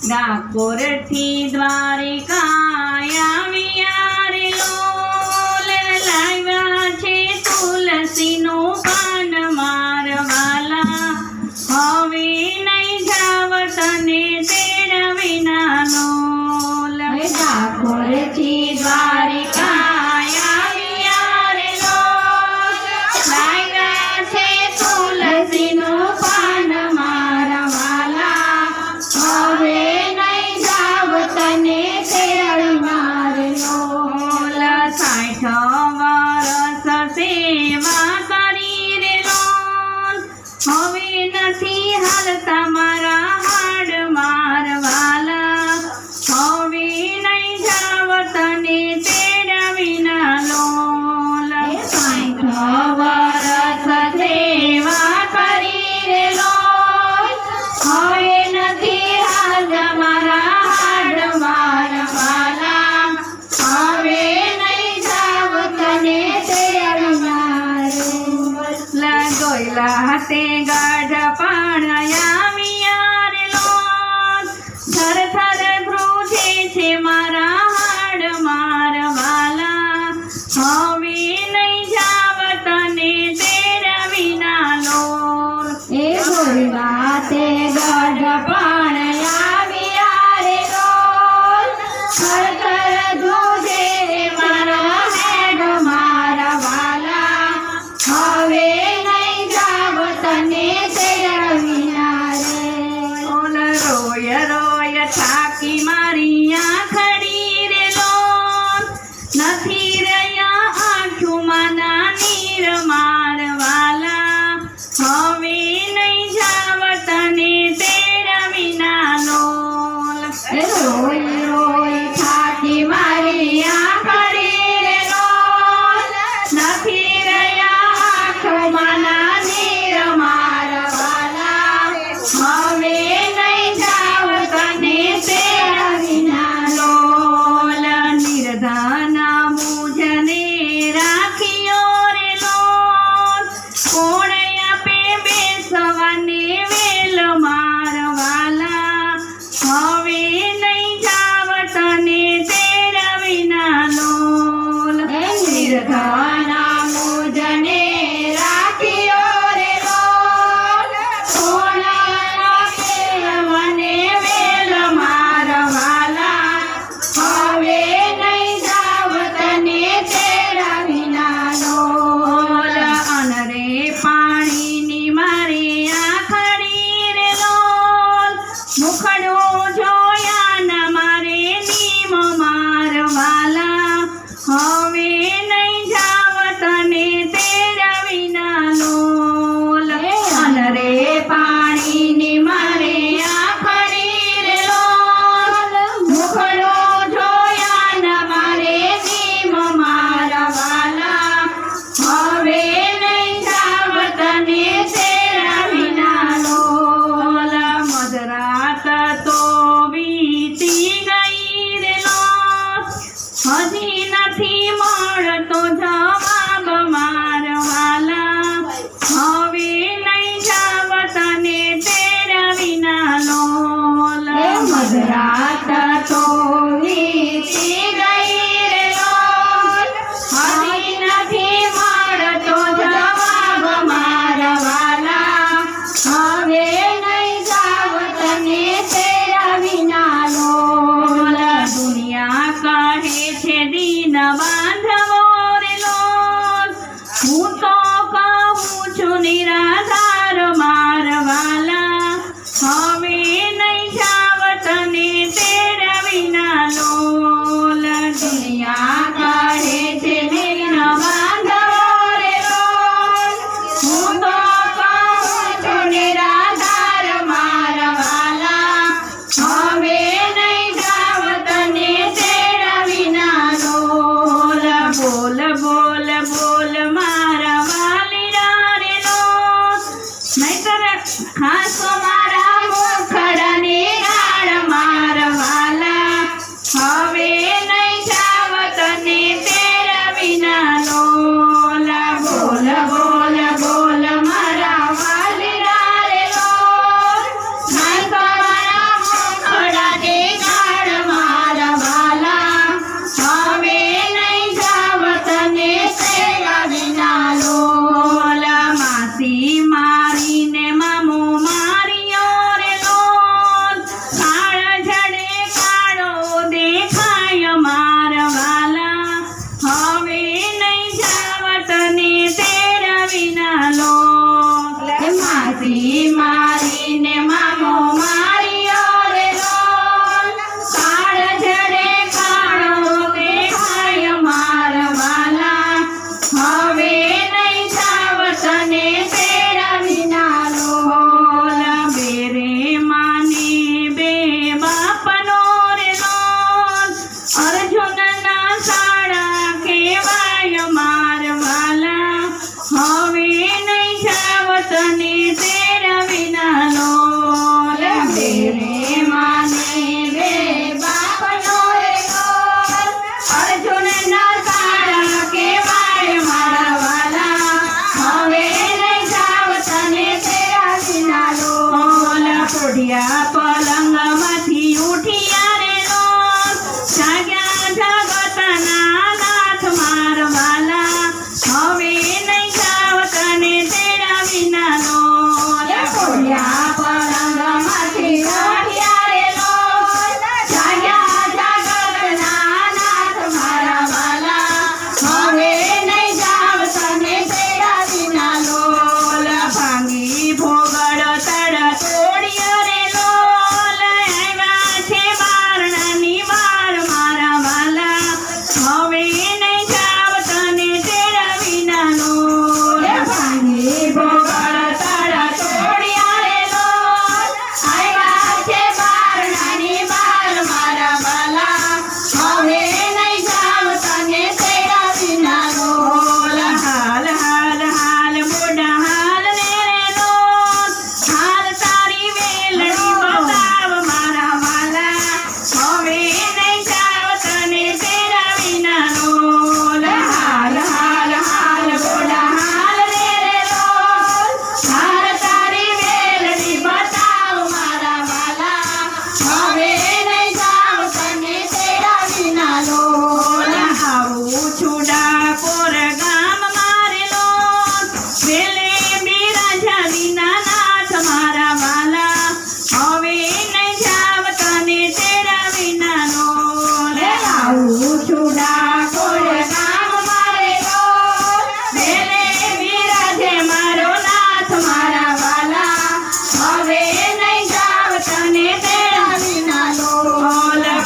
ડાકોરથી દ્વારિકા આવ્યા રે લોલ, લાવ્યા છે તુલસીનું પાન મારવાલા, હવે નહીં જાવ તને તેડા વિના લોલ. ડાકોરથી દ્વારિકા આવ્યા રે લોલ, લાવ્યા છે તુલસીનું પાન મારવાલા, હવે નહીં જાવ તને તેડા વિના લોલ. 60 વર્ષ સેવા કરી રે લોલ, હવે નથી હાલ તમારા હાડ મારવાલા, હવે નહીં જાવ તને તેડા વિના લોલ. ગોયલા હાથે ગાઢ પાણ આવ્યા રે લોલ, થર થર ધ્રુજે છે મારા હાડ મારવાલા, હવે નહીં જાવ તને તેડા વિના લોલ. ગોયલા હાથે ગાઢ પાણ આવ્યા રે લોલ, થર થર ધ્રુજે મારા હાડ મારવાલા, હવે તને તેડા વિના લોલ. રોય રોય થાકી મારી આંખડી રે લોલ, નથી રહ્યા આંખોમાં નીર મારવાલા, હવે નહીં જાવ તને તેડા વિના લોલ. રોય રોય થાકી મારી આંખડી રે લોલ, નથી રહ્યા આંખોમાં નીર મારવાલા, હવે નહીં જાવ તને તેડા વિના લોલ. નિર્ધના મુજને રાખ્યો રે લોલ, કોણ આપે બેસવાને વેલ મારવાલા, હવે નહીં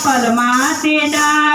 પલમાં તે ડાળ